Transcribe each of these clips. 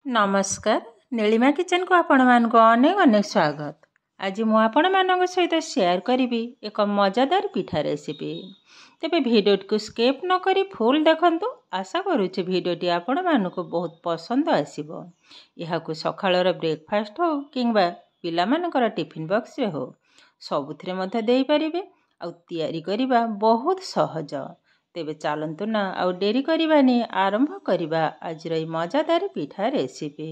नमस्कार नीलिमा किचन को आपण मानक अनेक अनेक स्वागत। आज मु आपण मानक सहित शेयर करी एक मजादार पिठा रेसिपी। तेबे वीडियो को स्किप न करी फुल देखंतु। आशा करूचे वीडियोटी आपण मानक बहुत पसंद आसीबो। यहाकू सखाळर ब्रेकफास्ट हो किंबा पिला मानकर टिफिन बॉक्स रे हो सबुथिरे मध्ये देई परिबे आ तयारी करिबा बहुत सहज। तेबे चलतु ना आउ डेरी करबानी आरंभ करवा आज मजादार पिठा रेसिपी।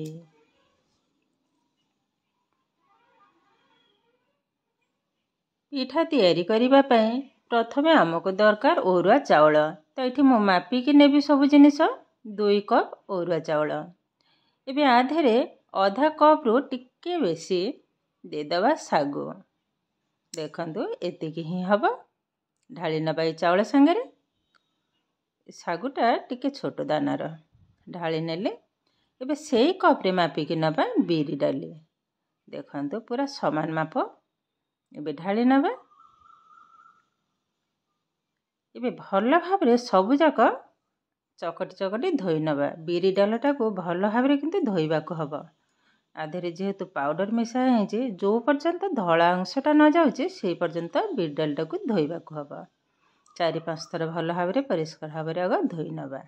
पिठा तैयारी करबा पई प्रथमे आमको दरकार ओरुआ चाउल। तो ये मु मापिकी नेबी सब जिनिस 2 कप ओरुआ चाउल। एबे आधेरे आधा कप रु टिके बेसी देदबा सागु। देखंतु एतिकी ही हबो। ढाली नबाई चाउल संगरे सागुटा टिके छोट दानार ढाली नेले। एबे सेई कप रे मापिकी नबा बिरी डाली। देखंतु पूरा समान माप। एबे ढाली नबा। एबे भल भाबरे सबु जाक चकटी चकटी धोई नबा। बिरी डालटा को भल भाबरे किंतु धोइबा को हबो। आधेरे जेहेतु पाउडर मिसा है जो पर्यंत धला अंशटा न जाउचे सेई पर्यंत बिरी डालटा को धोइबा को हबो। 4-5 थर भल भाबरे परिष्कार भाबरे आग धोई नबा।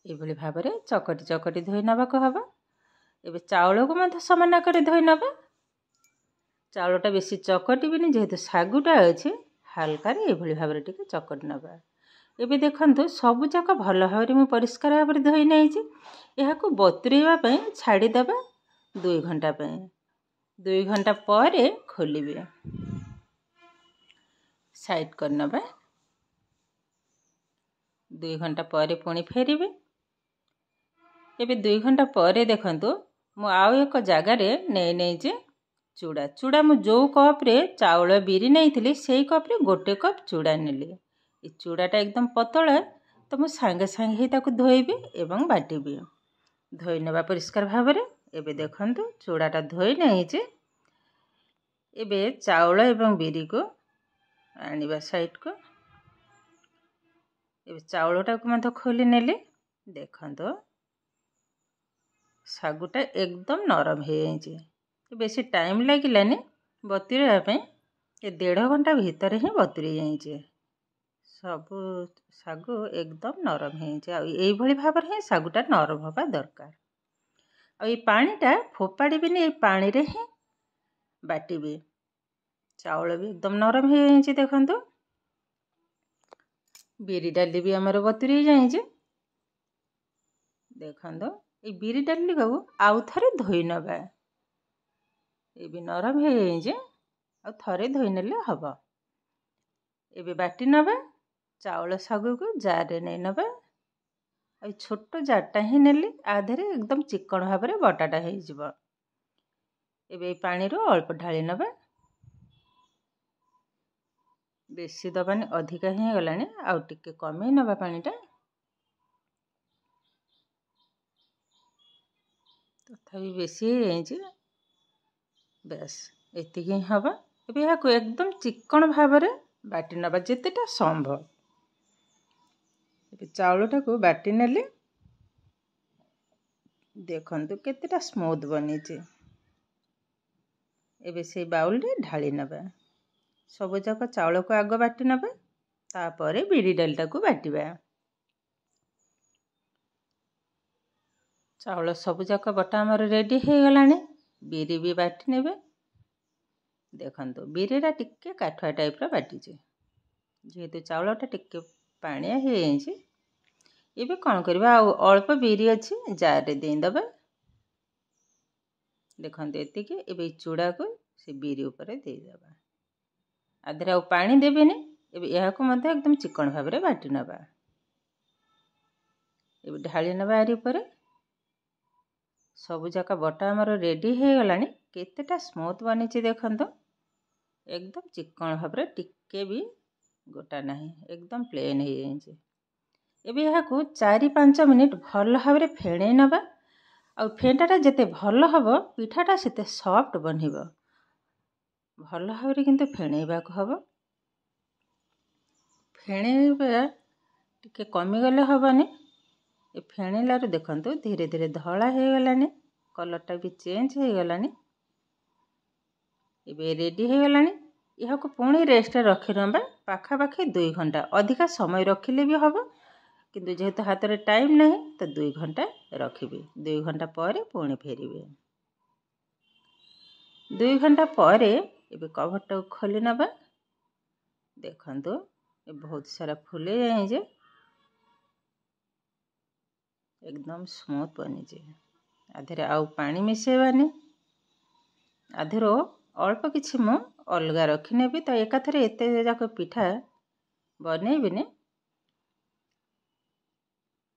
एभली भाबरे चकटी चकटी धोई नबा को हबो। एबे चाउल को मध समान आकर धोई नबा। चाउलटा बेसी चकटी बिनी जेहेतु सागुटा अछि हल्का रे एभली भाबरे टिके चकटी नबा। एबे देखंतु सबु जाक भल भाबरे मु परिष्कार भाबरे धोई नैछि। एहाकू बतुरेबा पई छाडी दबा 2 घंटा पई। 2 घंटा परे खोलिबे साइड कर नबा। 2 घंटा परे पुणी फेरिबे। एबे 2 घंटा परे देखंतु मु आउ एक जगह रे नै जे चूड़ा चूड़ा मु जो कप रे चाउल बिरी नैथिली सेई कप रे 1 कप चूड़ा नेली। ए चूड़ाटा एकदम पतला तो मु संगे संगे ही ताकू धोइबे एवं बाटिबे। धोई नबा परिष्कार भाबरे। एबे देखंतु चूड़ाटा धोई नै जे। एबे चाउल एवं बिरी को आनिबा साइड को। एबे चाउलटा को मध खोली नेले। देखंतु सागुटा एकदम नरम हे जे। बेसी टाइम लागिलानी बतुरेबा पई। ए 1.5 घंटा भीतर ही बतुरे जाइजे। सब सागु एकदम नरम हे जे। आ एई भली भाबर ही सागुटा नरम होबा दरकार। आ ए पानीटा फोपाड़ी बिनी ए पानी रे ही बाटिबे। चाउल भी एकदम नरम हे जे। देखंतु बिरी डाली भी हमर बतुरे जाइजे। देखंतु ए बिरी डाली को आउ थरे धोई नबा। ए भी नरम हे जे। आउ थरे धोई नेले हबो। एबे बाटी नबा। चाउल सागु को जार रे नै नबा। आ छोटो जारटा ही नेली आधेरे एकदम चिकन भाबरे बटाटा हे जिवो। एबे पानी रो अल्प ढाली नबा। बेसी दबानी अधिका ही गलानी आउ टिके कमे नबा पानीटा। तथापि बेसी हे जे। बस एतिकी हबा। एबे याको एकदम चिकन भाबरे बाटी नबा जेतेटा संभव। एबे चाउलटा को बाटी नेले। देखंतु केतेटा स्मूथ बनी जे। एबे से बाउल रे ढाली नबा। सब जाक चाउल को आग बाटी नबा। तापरे बिरी डालटा को बाटिबा। चाउल सब जाक बटा हमर रेडी हे गलानी। बिरी भी बाटी नेबे। देखंतु बिरीरा टिके काठुआ टाइप रा बाटी जे। जेहेतु चाउलटा टिके पानिया हे जे। एबे कोन करबा आ अल्प बिरी अछि जार रे देई दबा। देखंतु एतिके एबे चूड़ा को से बिरी ऊपर देई दबा। आधरे आ पानी देबेनी। एबे यहा को मध्ये एकदम चिकन भाबरे बाटी नबा। एबे ढाली नबा आरी ऊपर। सब जाका बटा हमर रेडी हे गलानी। केतेटा स्मूथ बनी छि देखंतु। एकदम चिकन भाबरे टिके भी गोटा नाही एकदम प्लेन हे जे। एबे यहा को 4-5 मिनिट भल भाबरे फेणे नबा। आ फेंटाटा जते भल हबो पिठाटा सेते सॉफ्ट बनिबो। भल भाबरे किंतु फेणेबा को हबो। फेणेबा टिके कमी गले हबनी। ए फेणिलारू देखंतु धीरे धीरे धला हो गलानी कलरटा भी चेंज हो गलानी एबे रेडी हो गलानी यह को पुणी रेस्ट रखी नबा पाखापाखि 2 घंटा अधिका समय रखिले भी हबो किंतु जेहेतु हाथ रे टाइम नहीं तो 2 घंटा रखिबे 2 घंटा पर पुणी फेरिबे 2 घंटा पर एबे कभरटा खोली नबा देखंतु ए बहुत सारा फुले जाए जे एकदम स्मूथ बनी जे आधे आउ पानी मिसेबानी आधेरो अल्प किछि मु अलगा रखी नेबी तो एकाथरे एते जाक पिठा बनेबिनी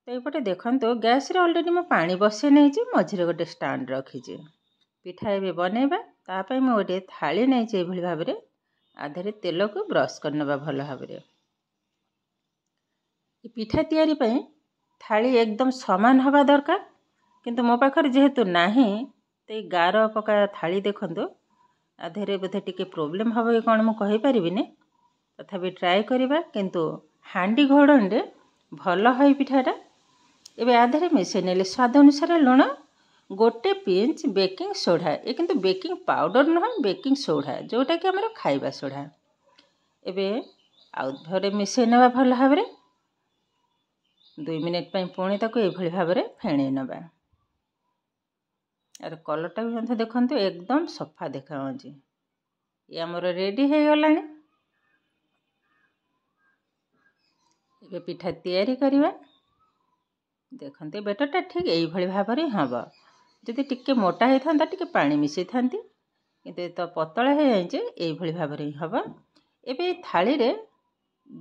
तो एपटे देखंतु गैस रे ऑलरेडी मु पानी बसे नै जे मझिरे गोटे स्टैंड रखी जे पिठा एबे बनेबा ता पई मु गोटे थाली नै जे भली भाबरे आधेरे तेल को ब्रश करनबा भल भाबरे ई पिठा तयारी पई थाली एकदम समान हवा दरकार किंतु मो पाखर जेहेतु नाही ते गार पका थाली देखंतु आधेरे बोधे टिके प्रोब्लेम हबो कि कोन मु कहि परिबिनी तथापि ट्राई करिबा किंतु हांडी घोड़न रे भल होई पिठाटा एबे आधेरे मिसे नेले स्वाद अनुसार लुण गोटे पिंच बेकिंग सोडा ए किंतु बेकिंग पाउडर न बेकिंग सोडा जोटा कि हमर खाइबा सोडा एबे आउ भरे मिसे नेबा भल भाबरे 2 मिनिट पई पुणी ताको ए भली भाबरे फेणे नबा अरे कलरटा भी मतलब देखंतु एकदम सफा देखा जी ये हमर रेडी हो गलानी ये पिठा तैयारी करिवा देखंतु बेटरटा ठीक एई भली भाबरे हबो जदि टिके मोटा हे थांदा टिके पानी मिसै थांती किंतु तो पतला हे जाय जे एई भली भाबरे हबो एबे थाली रे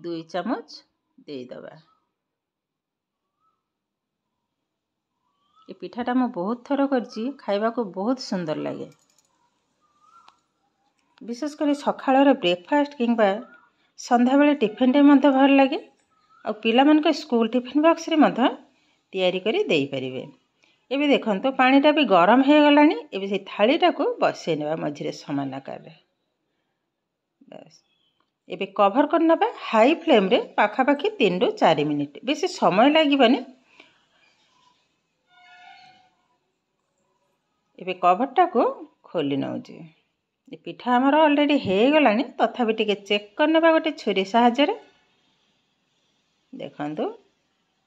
2 चम्मच दे दबा ये पिठाटा मु बहुत थर करची खाइबा को बहुत सुंदर लगे विशेषकर सकाळ ब्रेकफास्ट किंबा संध्या बेले टिफिन टे मध्य भल लगे आ पिला मन के स्कूल टिफिन बॉक्स रे मध्य तैयारी करी देई परिबे एबे देखंतो पानीटा भी गरम हो गलानी एबे से थालीटा को बसे नेबा मझिरे समान आकार रे बस एबे कवर करनबा हाई फ्लेम रे पाखापाखि 3 ରୁ 4 मिनिट बेसी समय लागिबनी एबे कवरटा को खोली नउजे ए पिठा हमर ऑलरेडी हे गलानी तथापि टिके चेक करनबा गोटे छुरी सहायता रे देखंतु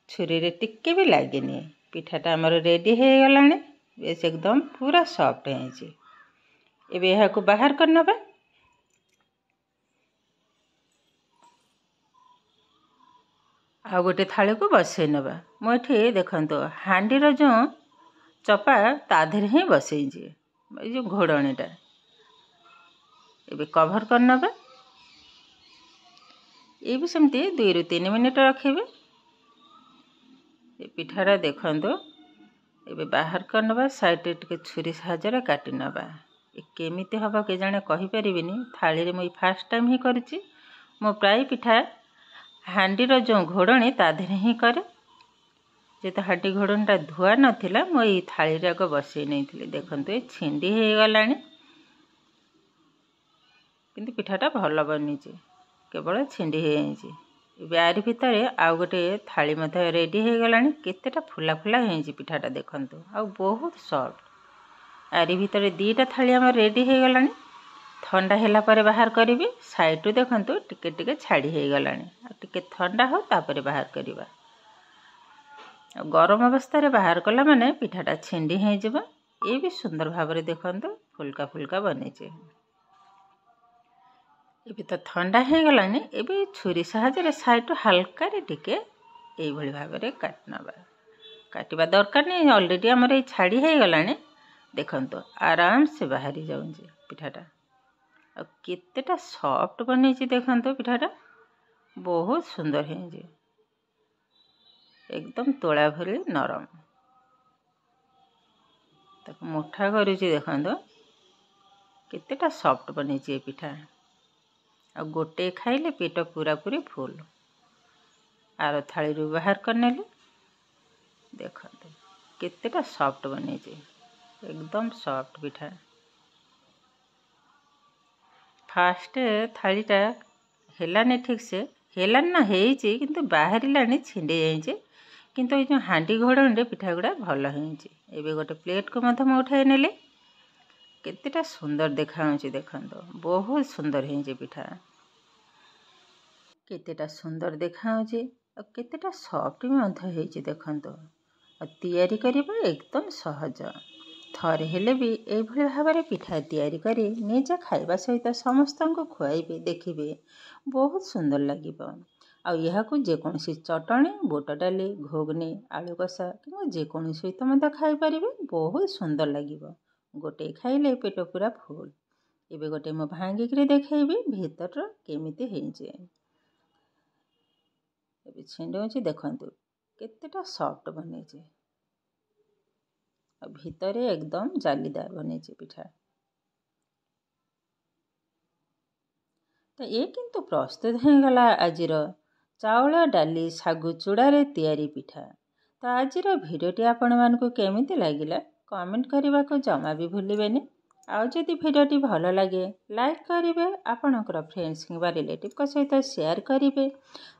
छुरी रे टिके भी लागेनी पिठाटा हमर रेडी हे गलानी बेस एकदम पूरा सॉफ्ट है छी एबे एहा को बाहर करनबा आ गोटे थाली को बसै नबा मोठी देखंतु हांडी रो जो चपा ताधर ही बसै जे जो घोड़णीटा एबे कवर करनबा ये भी सेमती 2 ରୁ 3 मिनिट रखिबे ए पिठारा देखंतो एबे बाहर करनबा साइड रे टिके छुरी सहायता काटी नबा ए केमिति हबा के जाने कहि परिबिनी थाली रे मई फर्स्ट टाइम ही करची मो प्राय पिठा हांडी रो जो घोड़णी ताधर ही करे जेते हांडी घोड़णीटा धुआ नथिला मो ई थाली रे को बसै नैथिली देखंतो ए छिंडी हे गलानी किंतु पिठाटा भल बनिची केवल छिंडी हे जाइची ब्यारी भितर आउ गोटे थाली मध्य रेडी हो गलानी केतेटा फुला फुला हेची पिठाटा देखंतु आ बहुत सॉफ्ट आरी भितर 2टा थाली हम रेडी हो गलानी ठंडा हैला परे बाहर करिवि साइड रु देखंतु टिके टिके छाड़ी हो गलानी आ टिके ठंडा हो तापरे बाहर करिवा आ गरम अवस्था रे बाहर कला माने पिठाटा छिंडी हे जिवो ए भी सुंदर भाबरे देखंतु फुलका फुलका बनेचे एबे तो ठंडा हे गलानी एबे छुरी सहायता रे साइड हल्का रे टिके एई भली भाबरे काटनबा काटिबा दरकार नै ऑलरेडी हमर ए छाड़ी हे गलानी देखंतु आराम से बाहरी जाउंजे पिठाटा आ केतेटा सॉफ्ट बनेची देखंतु पिठाटा बहुत सुंदर हे जे एकदम तोड़ा भली नरम तक मुठा करूची देखंतु केतेटा सॉफ्ट बनेची ए पिठा आ गोटे खाइले पेट पूरा पूरी फुल आर थाली रु बाहर करनेले देखंतु केतेटा सॉफ्ट बनेची एकदम सॉफ्ट पिठा फास्ट थालीटा हेलानी ठीक से हेलानी ना हेची किंतु बाहरी लानी छिंडे जाइचे किंतु ये जो हांडी घोड़णी पिठा गुड़ा भल होइछि। एबे गोटे प्लेट को मध्य मैं उठाई नेले। केतेटा सुंदर देखा देखंतो, बहुत सुंदर होइछि पिठा। केतेटा सुंदर देखा और केतेटा सॉफ्ट भी मध्य होइछि देखंतो। और तैयारी करिबा एकदम सहज। थरे हेले भी एभली भाव पिठा तैयारी करी निजे खाइबा सहित समस्त को खुआइबे, देखिबे बहुत सुंदर लागिबो। आ यहाकू जेकोसी चटणी, बुट डाली, घुगनी, आलू कषा कि जेकोसी सहित मत खाई पारिबे, बहुत सुंदर लागिबो। गोटे खाइले पेट पूरा फुल। एबे गोटे मो भांगिकी देखैबी भीतर केमिति हेइजे। एबे छिंडौछि देखंतु केतेटा सॉफ्ट बनेजे। भितरे एकदम जालीदार बनेजे पिठा। तो ये किंतु प्रस्तुत हो गला आजिर चाउल डाली सागु चूड़ारे तैयारी पिठा। तो आजिर भिडियोटी आपण मानकु केमिति लागिला कमेंट करने को जमा भी भूलिबेनी। आउ जदि भिडियोटी भल लगे लाइक करेंगे, आपणकर फ्रेंड्स किंवा रिलेटिव सहित शेयर करेंगे।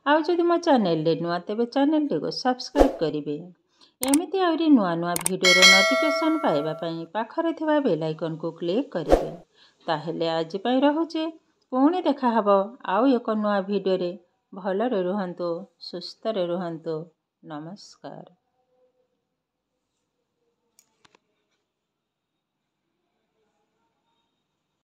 आउ जदि मो चैनल नुआ तेबे चैनल को सब्सक्राइब करेंगे। एमती आहरी नुआ नुआ भिडियोर नोटिफिकेशन पाइबा पई पाखरे थिबा बेल आइकन को क्लिक करेंगे। ताहेले आज पई रहुचे, पुणी देखा हबो आउ एक नुआ भिडियोरे। भलरे रुहंतु, सुस्थरे रुहंतु। नमस्कार।